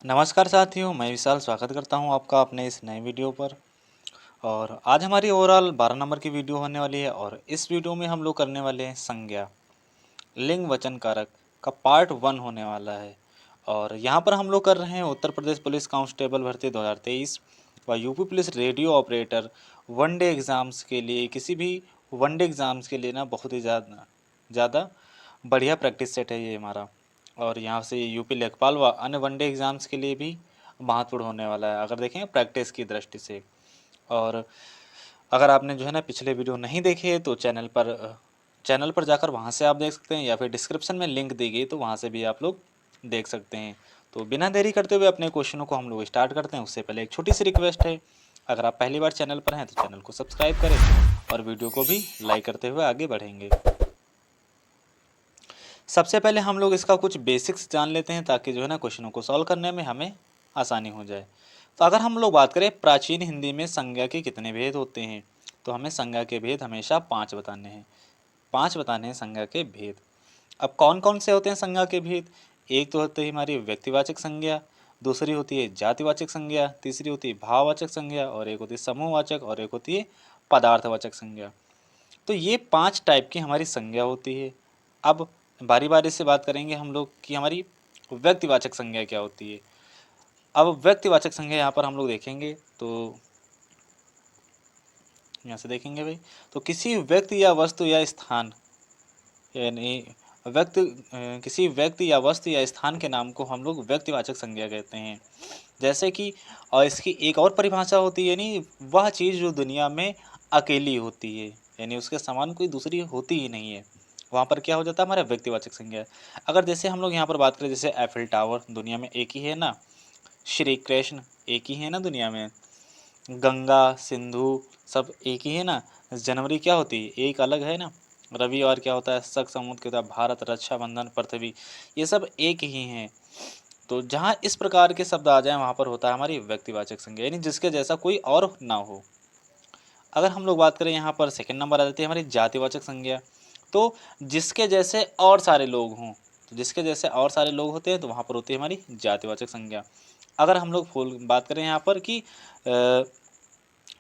नमस्कार साथियों, मैं विशाल स्वागत करता हूं आपका अपने इस नए वीडियो पर। और आज हमारी ओवरऑल 12 नंबर की वीडियो होने वाली है और इस वीडियो में हम लोग करने वाले हैं संज्ञा लिंग वचन कारक का पार्ट 1 होने वाला है। और यहाँ पर हम लोग कर रहे हैं उत्तर प्रदेश पुलिस कांस्टेबल भर्ती 2023 व UP police radio operator one day exams के लिए। किसी भी वनडे एग्ज़ाम्स के लिए ना बहुत ही ज़्यादा बढ़िया प्रैक्टिस सेट है ये हमारा। और यहाँ से यूपी लेखपाल व अन्य वनडे एग्ज़ाम्स के लिए भी महत्वपूर्ण होने वाला है अगर देखें प्रैक्टिस की दृष्टि से। और अगर आपने जो है ना पिछले वीडियो नहीं देखे तो चैनल पर जाकर वहाँ से आप देख सकते हैं, या फिर डिस्क्रिप्शन में लिंक दी गई तो वहाँ से भी आप लोग देख सकते हैं। तो बिना देरी करते हुए अपने क्वेश्चनों को हम लोग स्टार्ट करते हैं। उससे पहले एक छोटी सी रिक्वेस्ट है, अगर आप पहली बार चैनल पर हैं तो चैनल को सब्सक्राइब करें और वीडियो को भी लाइक करते हुए आगे बढ़ेंगे। सबसे पहले हम लोग इसका कुछ बेसिक्स जान लेते हैं ताकि जो है ना क्वेश्चनों को सॉल्व करने में हमें आसानी हो जाए। तो अगर हम लोग बात करें प्राचीन हिंदी में संज्ञा के कितने भेद होते हैं, तो हमें संज्ञा के भेद हमेशा 5 बताने हैं। 5 बताने हैं संज्ञा के भेद। अब कौन कौन से होते हैं संज्ञा के भेद? एक तो होती है हमारी व्यक्तिवाचक संज्ञा, दूसरी होती है जातिवाचक संज्ञा, तीसरी होती है भाववाचक संज्ञा, और एक होती है समूहवाचक, और एक होती है पदार्थवाचक संज्ञा। तो ये 5 टाइप की हमारी संज्ञा होती है। अब बारी बारी से बात करेंगे हम लोग कि हमारी व्यक्तिवाचक संज्ञा क्या होती है। अब व्यक्तिवाचक संज्ञा यहाँ पर हम लोग देखेंगे तो यहाँ से देखेंगे भाई, तो किसी व्यक्ति या वस्तु या स्थान, यानी किसी व्यक्ति या वस्तु या स्थान के नाम को हम लोग व्यक्तिवाचक संज्ञा कहते हैं। जैसे कि और इसकी एक और परिभाषा होती है, यानी वह चीज़ जो दुनिया में अकेली होती है, यानी उसके समान कोई दूसरी होती ही नहीं है, वहाँ पर क्या हो जाता है हमारा व्यक्तिवाचक संज्ञा। अगर जैसे हम लोग यहाँ पर बात करें, जैसे एफिल टावर दुनिया में एक ही है ना, श्री कृष्ण एक ही है ना दुनिया में, गंगा सिंधु सब एक ही है ना, जनवरी क्या होती है एक अलग है ना, रविवार क्या होता है शक समुद्र क्या होता है, भारत रक्षाबंधन पृथ्वी, ये सब एक ही हैं। तो जहाँ इस प्रकार के शब्द आ जाए वहाँ पर होता है हमारी व्यक्तिवाचक संज्ञा, यानी जिसके जैसा कोई और ना हो। अगर हम लोग बात करें यहाँ पर सेकंड नंबर आ जाती है हमारी जातिवाचक संज्ञा। तो जिसके जैसे और सारे लोग हों, तो जिसके जैसे और सारे लोग होते हैं तो वहाँ पर होती है हमारी जातिवाचक संज्ञा। अगर हम लोग फुल बात करें यहाँ पर कि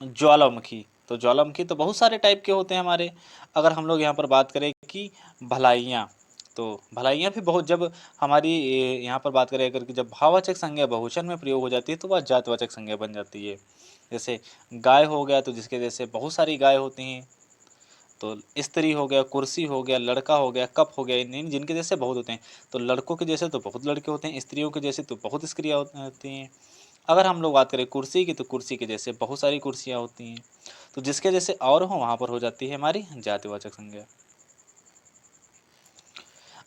ज्वालामुखी, तो ज्वालामुखी तो बहुत सारे टाइप के होते हैं हमारे। अगर हम लोग यहाँ पर बात करें कि भलाइयाँ, तो भलाइयाँ भी बहुत, जब हमारी यहाँ पर बात करें अगर कि जब भाववाचक संज्ञा बहुवचन में प्रयोग हो जाती है तो वह जातिवाचक संज्ञा बन जाती है। जैसे गाय हो गया, तो जिसके जैसे बहुत सारी गाय होती हैं, तो स्त्री हो गया, कुर्सी हो गया, लड़का हो गया, कप हो गया, इन जिनके जैसे बहुत होते हैं। तो लड़कों के जैसे तो बहुत लड़के होते हैं, स्त्रियों के जैसे तो बहुत स्त्रियाँ होती हैं। अगर हम लोग बात करें कुर्सी की, तो कुर्सी के जैसे बहुत सारी कुर्सियाँ होती हैं। तो जिसके जैसे और हो वहाँ पर हो जाती है हमारी जातिवाचक संज्ञा।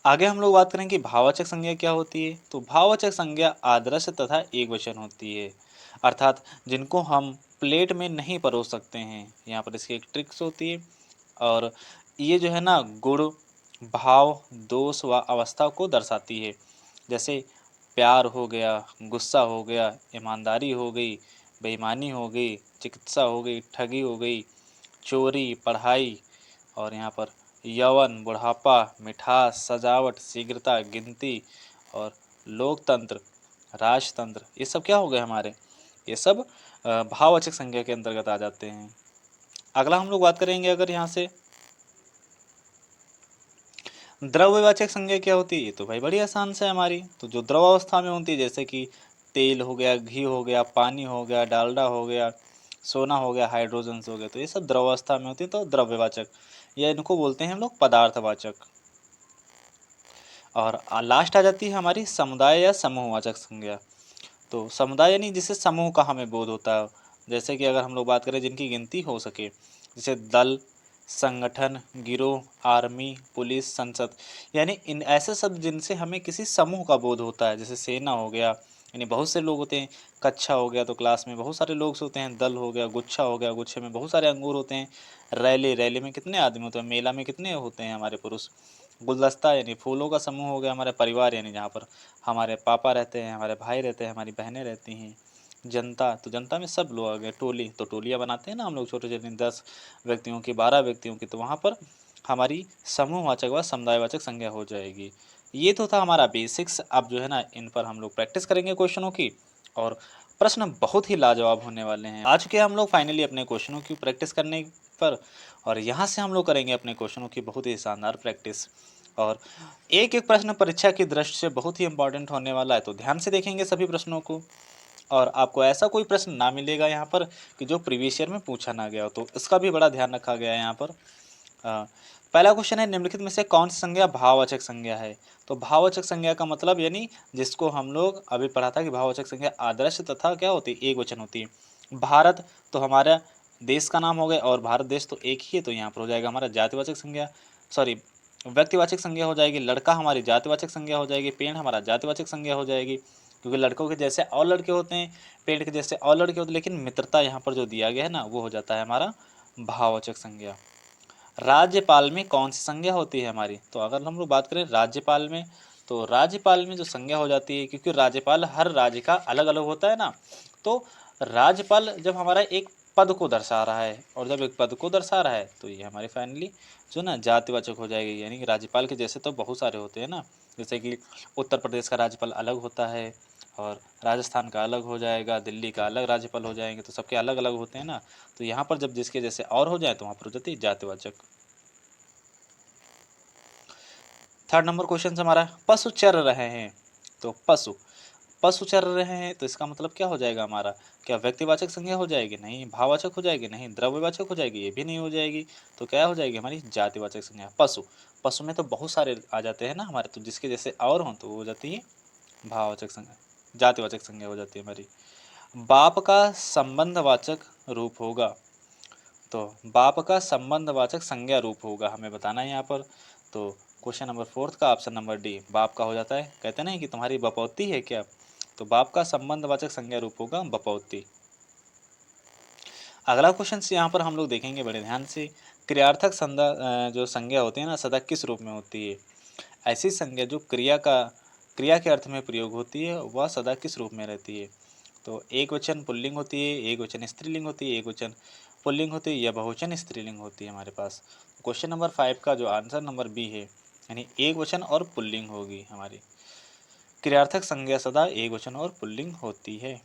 आगे हम लोग बात करें कि भाववाचक संज्ञा क्या होती है। तो भाववाचक संज्ञा आदर्श तथा एकवचन होती है, अर्थात जिनको हम प्लेट में नहीं परोस सकते हैं। यहाँ पर इसकी एक ट्रिक्स होती है, और ये जो है ना गुण, भाव, दोष व अवस्था को दर्शाती है। जैसे प्यार हो गया, गुस्सा हो गया, ईमानदारी हो गई, बेईमानी हो गई, चिकित्सा हो गई, ठगी हो गई, चोरी, पढ़ाई, और यहाँ पर यौवन, बुढ़ापा, मिठास, सजावट, शीघ्रता, गिनती, और लोकतंत्र, राजतंत्र, ये सब क्या हो गए हमारे, ये सब भाववाचक संज्ञा के अंतर्गत आ जाते हैं। अगला हम लोग बात करेंगे अगर यहाँ से द्रव्यवाचक संज्ञा क्या होती है, ये तो भाई बड़ी आसान से हमारी, तो जो द्रव अवस्था में होती है, जैसे कि तेल हो गया, घी हो गया, पानी हो गया, डालडा हो गया, सोना हो गया, हाइड्रोजन हो गया, तो ये सब द्रव अवस्था में होती है, तो द्रव्यवाचक, या इनको बोलते हैं हम लोग पदार्थवाचक। और लास्ट आ जाती है हमारी समुदाय या समूहवाचक संज्ञा। तो समुदाय यानी जिससे समूह का हमें बोध होता है। जैसे कि अगर हम लोग बात करें जिनकी गिनती हो सके, जैसे दल, संगठन, गिरोह, आर्मी, पुलिस, संसद, यानी इन ऐसे शब्द जिनसे हमें किसी समूह का बोध होता है। जैसे सेना हो गया, यानी बहुत से लोग होते हैं, कक्षा हो गया तो क्लास में बहुत सारे लोग होते हैं, दल हो गया, गुच्छा हो गया, गुच्छे में बहुत सारे अंगूर होते हैं, रैली, रैली में कितने आदमी होते हैं, मेला में कितने होते हैं हमारे पुरुष, गुलदस्ता यानी फूलों का समूह हो गया, हमारे परिवार यानी जहाँ पर हमारे पापा रहते हैं, हमारे भाई रहते हैं, हमारी बहनें रहती हैं, जनता, तो जनता में सब लोग आ गए, टोली, तो टोलियाँ बनाते हैं ना हम लोग छोटे छोटे, 10 व्यक्तियों की, 12 व्यक्तियों की, तो वहाँ पर हमारी समूहवाचक व समुदायवाचक संज्ञा हो जाएगी। ये तो था हमारा बेसिक्स। अब जो है ना इन पर हम लोग प्रैक्टिस करेंगे क्वेश्चनों की, और प्रश्न बहुत ही लाजवाब होने वाले हैं। आ चुके हैं हम लोग फाइनली अपने क्वेश्चनों की प्रैक्टिस करने पर, और यहाँ से हम लोग करेंगे अपने क्वेश्चनों की बहुत ही शानदार प्रैक्टिस। और एक एक प्रश्न परीक्षा की दृष्टि से बहुत ही इंपॉर्टेंट होने वाला है, तो ध्यान से देखेंगे सभी प्रश्नों को। और आपको ऐसा कोई प्रश्न ना मिलेगा यहाँ पर कि जो प्रीवियस ईयर में पूछा ना गया हो, तो इसका भी बड़ा ध्यान रखा गया है यहाँ पर। पहला क्वेश्चन है, निम्नलिखित में से कौन सी संज्ञा भाववाचक संज्ञा है? तो भाववाचक संज्ञा का मतलब यानी जिसको हम लोग अभी पढ़ा था कि भाववाचक संज्ञा आदर्श तथा क्या होती है, एक वचन होती है। भारत तो हमारा देश का नाम हो गया, और भारत देश तो एक ही है, तो यहाँ पर हो जाएगा हमारा जातिवाचक संज्ञा, सॉरी व्यक्तिवाचक संज्ञा हो जाएगी। लड़का हमारी जातिवाचक संज्ञा हो जाएगी। पेड़ हमारा जातिवाचक संज्ञा हो जाएगी, क्योंकि लड़कों के जैसे और लड़के होते हैं, पेड़ के जैसे और लड़के होते हैं, लेकिन मित्रता यहाँ पर जो दिया गया है ना, वो हो जाता है हमारा भाववाचक संज्ञा। राज्यपाल में कौन सी संज्ञा होती है हमारी? तो अगर हम लोग बात करें राज्यपाल में, तो राज्यपाल में जो संज्ञा हो जाती है, क्योंकि राज्यपाल हर राज्य का अलग अलग होता है ना, तो राज्यपाल जब हमारा एक पद को दर्शा रहा है, और जब एक पद को दर्शा रहा है, तो ये हमारी फाइनली जो ना जातिवाचक हो जाएगी। यानी कि राज्यपाल के जैसे तो बहुत सारे होते हैं ना, जैसे कि उत्तर प्रदेश का राज्यपाल अलग होता है, और राजस्थान का अलग हो जाएगा, दिल्ली का अलग राज्यपाल हो जाएंगे, तो सबके अलग अलग होते हैं ना। तो यहाँ पर जब जिसके जैसे और हो जाए, तो वहाँ पर हो जाती है जातिवाचक। थर्ड नंबर क्वेश्चन हमारा, पशु चर रहे हैं। तो पशु पशु चर रहे हैं, तो इसका मतलब क्या हो जाएगा हमारा? क्या व्यक्तिवाचक संज्ञा हो जाएगी? नहीं। भाववाचक हो जाएगी? नहीं। द्रव्यवाचक हो जाएगी? ये भी नहीं हो जाएगी। तो क्या हो जाएगी हमारी जातिवाचक संज्ञा। पशु पशु में तो बहुत सारे आ जाते हैं ना हमारे, तो जिसके जैसे और हों तो वो हो जाती है भाववाचक संज्ञा, जातिवाचक संज्ञा हो जाती है हमारी। बाप का संबंधवाचक रूप होगा, तो बाप का संबंधवाचक संज्ञा रूप होगा, हमें बताना है यहाँ पर। तो क्वेश्चन नंबर फोर्थ का ऑप्शन नंबर डी, बाप का हो जाता है। कहते नहीं कि तुम्हारी बपौती है क्या, तो बाप का संबंधवाचक संज्ञा रूप होगा बपौती। अगला क्वेश्चन से यहाँ पर हम लोग देखेंगे बड़े ध्यान से, क्रियार्थक जो संज्ञा होती है ना, सदा किस रूप में होती है? ऐसी संज्ञा जो क्रिया के अर्थ में प्रयोग होती है, वह सदा किस रूप में रहती है? तो एक वचन पुल्लिंग होती है, एक वचन स्त्रीलिंग होती है, एक वचन पुल्लिंग होती है, या बहुवचन स्त्रीलिंग होती है हमारे पास। क्वेश्चन नंबर 5 का जो आंसर नंबर बी है, यानी एक वचन और पुल्लिंग होगी हमारी। क्रियार्थक संज्ञा सदा एक वचन और पुल्लिंग होती है।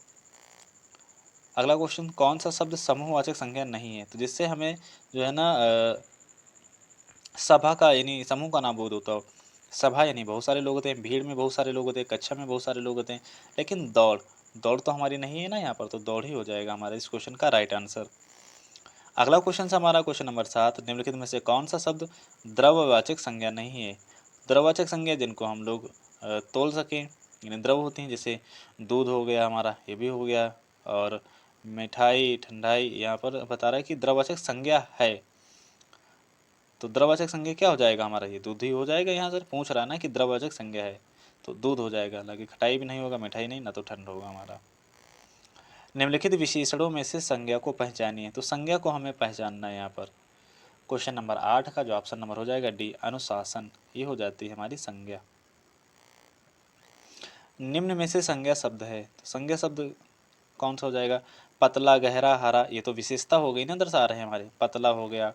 अगला क्वेश्चन, कौन सा शब्द समूहवाचक संज्ञा नहीं है? तो जिससे हमें जो है ना सभा का यानी समूह का नाम बोध होता हो। सभा यानी बहुत सारे लोग होते हैं, भीड़ में बहुत सारे लोग होते हैं, कक्षा में बहुत सारे लोग होते हैं, लेकिन दौड़ दौड़ तो हमारी नहीं है ना यहाँ पर, तो दौड़ ही हो जाएगा हमारा इस क्वेश्चन का राइट आंसर। अगला क्वेश्चन हमारा क्वेश्चन नंबर 7, निम्नलिखित में से कौन सा शब्द द्रव्यवाचक संज्ञा नहीं है? द्रव्यवाचक संज्ञा जिनको हम लोग तोल सकें, यानी द्रव होती हैं, जैसे दूध हो गया हमारा, ये भी हो गया, और मिठाई ठंडाई यहाँ पर बता रहा है कि द्रव्यवाचक संज्ञा है, तो द्रव्यवाचक संज्ञा क्या हो जाएगा हमारा? ये दूध ही हो जाएगा। यहाँ से पूछ रहा है ना कि द्रव्यवाचक संज्ञा है, तो दूध हो जाएगा। हालांकि खटाई भी नहीं होगा, मिठाई नहीं, ना तो ठंड होगा हमारा। निम्नलिखित विशेषणों में से संज्ञा को पहचानिए, तो संज्ञा को हमें पहचानना है यहाँ पर। क्वेश्चन नंबर 8 का जो ऑप्शन नंबर हो जाएगा डी, अनुशासन, ये हो जाती है हमारी संज्ञा। निम्न में से संज्ञा शब्द है, तो संज्ञा शब्द कौन सा हो जाएगा? पतला, गहरा, हरा, ये तो विशेषता हो गई ना, दर्शा रहे हैं हमारे। पतला हो गया,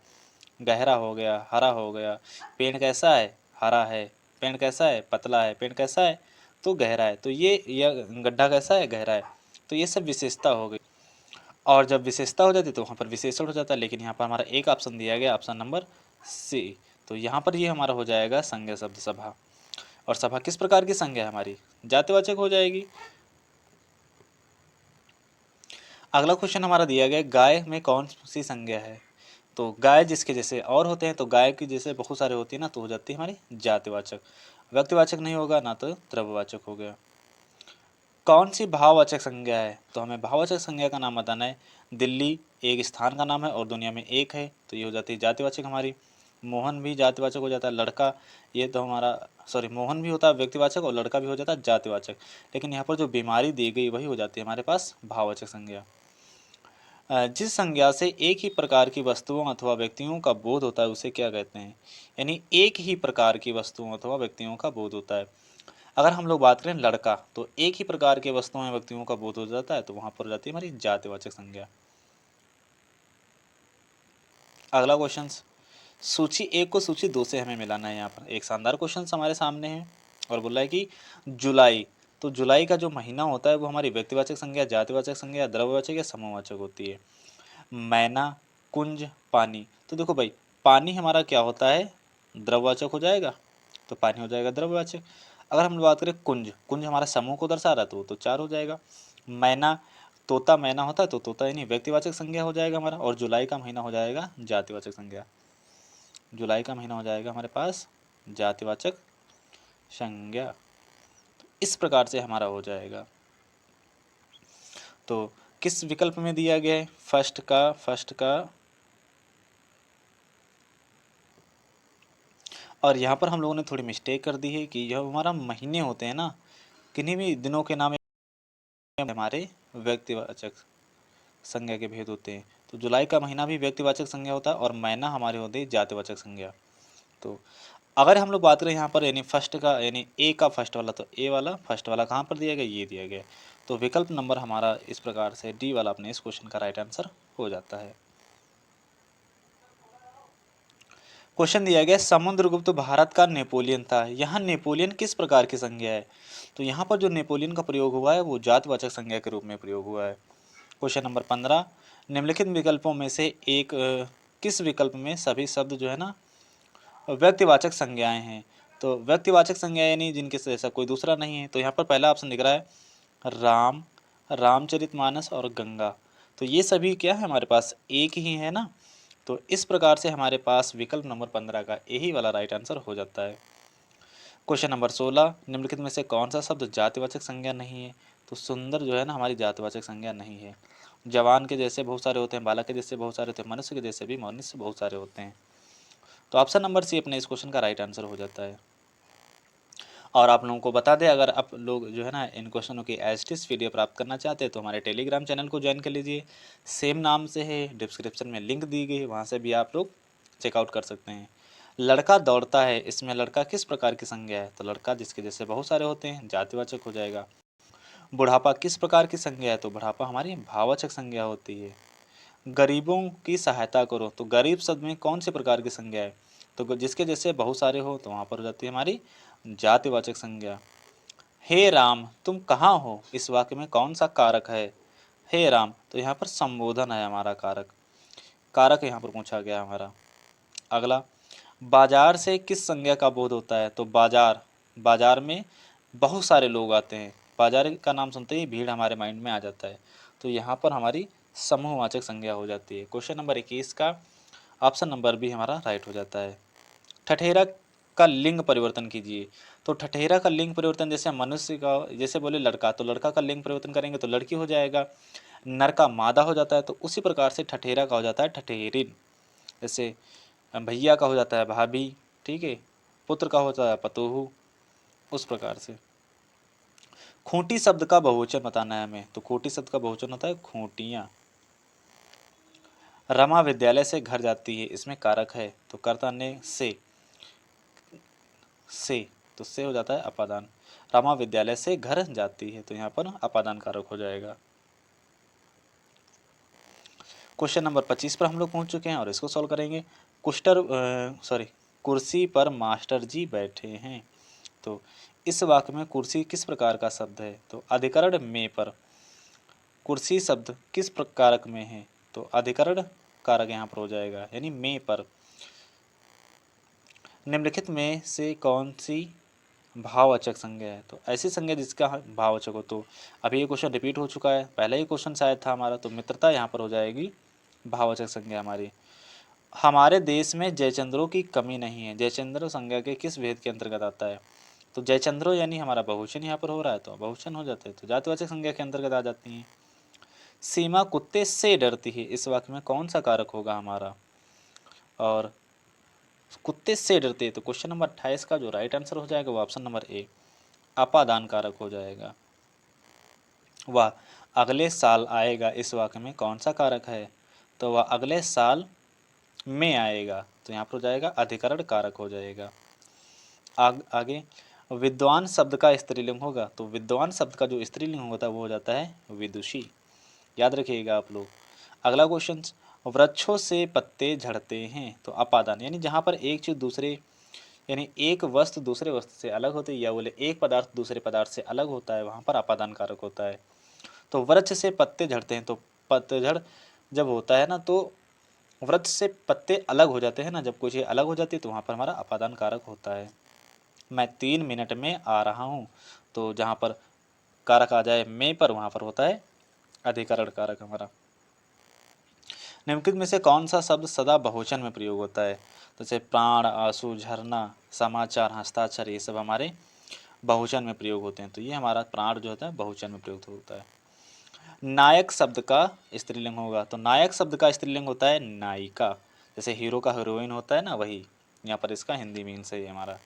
गहरा हो गया, हरा हो गया। पेड़ कैसा है? हरा है। पेड़ कैसा है? पतला है। पेड़ कैसा है? तो गहरा है। तो ये गड्ढा कैसा है? गहरा है। तो ये सब विशेषता हो गई, और जब विशेषता हो जाती है तो वहाँ पर विशेषण हो जाता है। लेकिन यहाँ पर हमारा एक ऑप्शन दिया गया, ऑप्शन नंबर सी, तो यहाँ पर ये हमारा हो जाएगा संज्ञा शब्द सभा। और सभा किस प्रकार की संज्ञा है हमारी? जातिवाचक हो जाएगी। अगला क्वेश्चन हमारा दिया गया, गाय में कौन सी संज्ञा है? तो गाय जिसके जैसे और होते हैं, तो गाय की जैसे बहुत सारे होती है ना, तो हो जाती है हमारी जातिवाचक। व्यक्तिवाचक नहीं होगा, ना तो द्रव्यवाचक हो गया। कौन सी भाववाचक संज्ञा है? तो हमें भाववाचक संज्ञा का नाम बताना है। दिल्ली एक स्थान का नाम है और दुनिया में एक है, तो ये हो जाती है जातिवाचक हमारी। मोहन भी जातिवाचक हो जाता है। लड़का, ये तो हमारा सॉरी मोहन भी होता है व्यक्तिवाचक, और लड़का भी हो जाता है जातिवाचक। लेकिन यहाँ पर जो बीमारी दी गई वही हो जाती है हमारे पास भाववाचक संज्ञा। जिस संज्ञा से एक ही प्रकार की वस्तुओं अथवा व्यक्तियों का बोध होता है उसे क्या कहते हैं? यानी एक ही प्रकार की वस्तुओं अथवा व्यक्तियों का बोध होता है। अगर हम लोग बात करें लड़का, तो एक ही प्रकार के वस्तुओं या व्यक्तियों का बोध हो जाता है, तो वहाँ पर हो जाती है हमारी जातिवाचक संज्ञा। अगला क्वेश्चन, सूची 1 को सूची 2 से हमें मिलाना है। यहाँ पर एक शानदार क्वेश्चन हमारे सामने है। और बोला है कि जुलाई, तो जुलाई का जो महीना होता है वो हमारी व्यक्तिवाचक संज्ञा, जातिवाचक संज्ञा, द्रव्यवाचक या समूहवाचक होती है। मैना, कुंज, पानी, तो देखो भाई पानी हमारा क्या होता है, द्रव्यवाचक हो जाएगा, तो पानी हो जाएगा द्रव्यवाचक। अगर हम बात करें कुंज, कुंज हमारा समूह को दर्शा रहा है तो वो तो चार हो जाएगा। मैना, तोता मैना होता है तो तोता ही नहीं व्यक्तिवाचक संज्ञा हो जाएगा हमारा। और जुलाई का महीना हो जाएगा जातिवाचक संज्ञा, जुलाई का महीना हो जाएगा हमारे पास जातिवाचक संज्ञा। इस प्रकार से हमारा हो जाएगा। तो किस विकल्प में दिया गया है, फर्स्ट का। और यहाँ पर हम लोगों ने थोड़ी मिस्टेक कर दी है कि यह हमारा महीने होते हैं ना, किन्हीं भी दिनों के नाम हमारे व्यक्तिवाचक संज्ञा के भेद होते हैं। तो जुलाई का महीना भी व्यक्तिवाचक संज्ञा होता है और महीना हमारे होते हैं जातिवाचक संज्ञा। तो अगर हम लोग बात करें यहाँ पर यानी फर्स्ट का यानी ए का फर्स्ट वाला, तो ए वाला फर्स्ट वाला कहाँ पर दिया गया, ये दिया गया। तो विकल्प नंबर हमारा इस प्रकार से डी वाला अपने इस क्वेश्चन का राइट आंसर हो जाता है। क्वेश्चन दिया गया समुद्रगुप्त भारत का नेपोलियन था, यहाँ नेपोलियन किस प्रकार की संज्ञा है। तो यहाँ पर जो नेपोलियन का प्रयोग हुआ है वो जातवाचक संज्ञा के रूप में प्रयोग हुआ है। क्वेश्चन नंबर 15, निम्नलिखित विकल्पों में से एक किस विकल्प में सभी शब्द जो है ना व्यक्तिवाचक संज्ञाएं हैं। तो व्यक्तिवाचक संज्ञा यानी जिनके से ऐसा कोई दूसरा नहीं है। तो यहाँ पर पहला ऑप्शन दिख रहा है राम, रामचरितमानस और गंगा, तो ये सभी क्या है हमारे पास एक ही है ना। तो इस प्रकार से हमारे पास विकल्प नंबर 15 का यही वाला राइट आंसर हो जाता है। क्वेश्चन नंबर 16, निम्नलिखित में से कौन सा शब्द जातिवाचक संज्ञा नहीं है। तो सुंदर जो है ना हमारी जातिवाचक संज्ञा नहीं है। जवान के जैसे बहुत सारे होते हैं, बालक के जैसे बहुत सारे होते हैं, मनुष्य के जैसे भी मनुष्य बहुत सारे होते हैं। तो ऑप्शन नंबर सी अपने इस क्वेश्चन का राइट आंसर हो जाता है। और आप लोगों को बता दें, अगर आप लोग जो है ना इन क्वेश्चनों की एज टीज वीडियो प्राप्त करना चाहते हैं तो हमारे टेलीग्राम चैनल को ज्वाइन कर लीजिए, सेम नाम से है, डिस्क्रिप्शन में लिंक दी गई है, वहाँ से भी आप लोग चेकआउट कर सकते हैं। लड़का दौड़ता है, इसमें लड़का किस प्रकार की संज्ञा है। तो लड़का जिसके जैसे बहुत सारे होते हैं जातिवाचक हो जाएगा। बुढ़ापा किस प्रकार की संज्ञा है। तो बुढ़ापा हमारी भाववाचक संज्ञा होती है। गरीबों की सहायता करो, तो गरीब शब्द में कौन से प्रकार की संज्ञा है। तो जिसके जैसे बहुत सारे हो तो वहाँ पर हो जाती है हमारी जातिवाचक संज्ञा। हे राम तुम कहाँ हो, इस वाक्य में कौन सा कारक है। हे राम, तो यहाँ पर संबोधन है हमारा कारक, कारक यहाँ पर पूछा गया हमारा। अगला, बाजार से किस संज्ञा का बोध होता है। तो बाजार, बाजार में बहुत सारे लोग आते हैं, बाजार का नाम सुनते ही भीड़ हमारे माइंड में आ जाता है। तो यहाँ पर हमारी समूहवाचक संज्ञा हो जाती है। क्वेश्चन नंबर 21 का ऑप्शन नंबर बी हमारा राइट हो जाता है। ठठेरा का लिंग परिवर्तन कीजिए। तो ठठेरा का लिंग परिवर्तन जैसे मनुष्य का, जैसे बोले लड़का तो लड़का का लिंग परिवर्तन करेंगे तो लड़की हो जाएगा, नर का मादा हो जाता है, तो उसी प्रकार से ठठेरा का हो जाता है ठठेरिन। जैसे भैया का हो जाता है भाभी, ठीक है, पुत्र का होता है पतोहू, उस प्रकार से। खूंटी शब्द का बहुवचन बताना है हमें। तो खूंटी शब्द का बहुवचन होता है खूंटियाँ। रमा विद्यालय से घर जाती है, इसमें कारक है, तो कर्ता ने से, तो से हो जाता है अपादान। रमा विद्यालय से घर जाती है, तो यहाँ पर अपादान कारक हो जाएगा। क्वेश्चन नंबर 25 पर हम लोग पहुंच चुके हैं और इसको सॉल्व करेंगे। कुर्सी पर मास्टर जी बैठे हैं। तो इस वाक्य में कुर्सी किस प्रकार का शब्द है। तो अधिकरण में पर कुर्सी शब्द किस कारक में है। तो अधिकरण कारक यहाँ पर हो जाएगा, यानी में पर। निम्नलिखित में से कौन सी भाववाचक संज्ञा है। तो ऐसी संज्ञा जिसका भाववाचक हो। तो अभी ये क्वेश्चन रिपीट हो चुका है, पहला ही क्वेश्चन शायद था हमारा। तो मित्रता यहाँ पर हो जाएगी भाववाचक संज्ञा हमारी। हमारे देश में जयचंद्रों की कमी नहीं है, जयचंद्र संज्ञा के किस भेद के अंतर्गत आता है। तो जयचंद्रो यानी हमारा बहुवचन यहाँ पर हो रहा है, तो बहुवचन हो जाते हैं, तो जातिवाचक संज्ञा के अंतर्गत आ जाती हैं। सीमा कुत्ते से डरती है, इस वाक्य में कौन सा कारक होगा हमारा। और कुत्ते से डरते हैं, तो क्वेश्चन नंबर 28 का जो राइट आंसर हो जाएगा वो ऑप्शन नंबर ए अपादान कारक हो जाएगा। वह अगले साल आएगा, इस वाक्य में कौन सा कारक है। तो वह अगले साल में आएगा, तो यहाँ पर हो जाएगा अधिकरण कारक हो जाएगा। आगे विद्वान शब्द का स्त्रीलिंग होगा। तो विद्वान शब्द का जो स्त्रीलिंग होता है वो हो जाता है विदुषी, याद रखिएगा आप लोग। अगला क्वेश्चन, वृक्षों से पत्ते झड़ते हैं। तो अपादान, यानी जहाँ पर एक चीज़ दूसरे यानी एक वस्तु दूसरे वस्तु से अलग होती है, या बोले एक पदार्थ दूसरे पदार्थ से अलग होता है, वहाँ पर अपादान कारक होता है। तो वृक्ष से पत्ते झड़ते हैं, तो पतझड़ जब होता है ना, तो वृक्ष से पत्ते अलग हो जाते हैं ना, जब कोई चीज़ अलग हो जाती है तो वहाँ पर हमारा अपादान कारक होता है। मैं 3 मिनट में आ रहा हूँ, तो जहाँ पर कारक आ जाए में पर, वहाँ पर होता है अधिकरण कारक हमारा। निम्नलिखित में से कौन सा शब्द सदा बहुवचन में प्रयोग होता है? जैसे प्राण, आंसू, झरना, समाचार, हस्ताक्षर, ये सब हमारे बहुवचन में प्रयोग होते हैं। तो ये हमारा प्राण जो होता है बहुवचन में प्रयोग होता है। नायक शब्द का स्त्रीलिंग होगा, तो नायक शब्द का स्त्रीलिंग होता है नायिका। जैसे हीरो का हीरोइन होता है ना, वही यहाँ पर इसका हिंदी मीन सही है हमारा।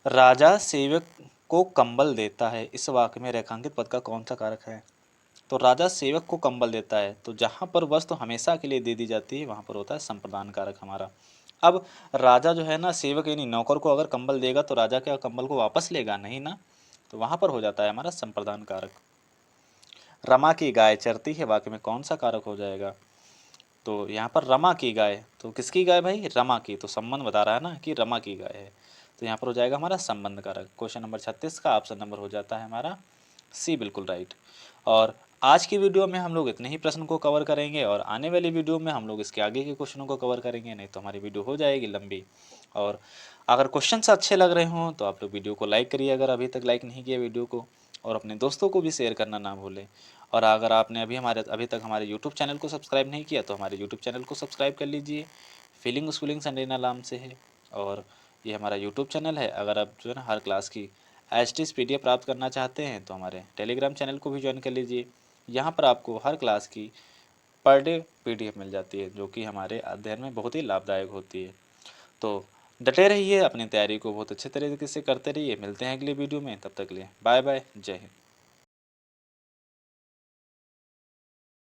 राजा सेवक को कंबल देता है, इस वाक्य में रेखांकित पद का कौन सा कारक है? तो राजा सेवक को कंबल देता है, तो जहाँ पर वस्तु हमेशा के लिए दे दी जाती है वहाँ पर होता है संप्रदान कारक हमारा। अब राजा जो है ना, सेवक यानी नौकर को अगर कंबल देगा तो राजा क्या कंबल को वापस लेगा? नहीं ना, तो वहाँ पर हो जाता है हमारा संप्रदान कारक। रमा की गाय चरती है, वाक्य में कौन सा कारक हो जाएगा? तो यहाँ पर रमा की गाय, तो किसकी गाय भाई? रमा की, तो संबंध बता रहा है ना कि रमा की गाय है, तो यहाँ पर हो जाएगा हमारा संबंध कारक। क्वेश्चन नंबर 36 का ऑप्शन नंबर हो जाता है हमारा सी, बिल्कुल राइट। और आज की वीडियो में हम लोग इतने ही प्रश्न को कवर करेंगे, और आने वाली वीडियो में हम लोग इसके आगे के क्वेश्चनों को कवर करेंगे, नहीं तो हमारी वीडियो हो जाएगी लंबी। और अगर क्वेश्चन अच्छे लग रहे हों तो आप लोग वीडियो को लाइक करिए, अगर अभी तक लाइक नहीं किया वीडियो को, और अपने दोस्तों को भी शेयर करना ना भूलें। और अगर आपने अभी तक हमारे यूट्यूब चैनल को सब्सक्राइब नहीं किया तो हमारे यूट्यूब चैनल को सब्सक्राइब कर लीजिए। फीलिंग स्कूलिंग संडेना नाम से है, और ये हमारा यूट्यूब चैनल है। अगर आप जो है ना हर क्लास की एच PDF प्राप्त करना चाहते हैं तो हमारे टेलीग्राम चैनल को भी ज्वाइन कर लीजिए। यहाँ पर आपको हर क्लास की पर डे PDF मिल जाती है, जो कि हमारे अध्ययन में बहुत ही लाभदायक होती है। तो डटे रहिए, अपनी तैयारी को बहुत अच्छे तरीके से करते रहिए। मिलते हैं अगले वीडियो में, तब तक के लिए बाय बाय, जय हिंद।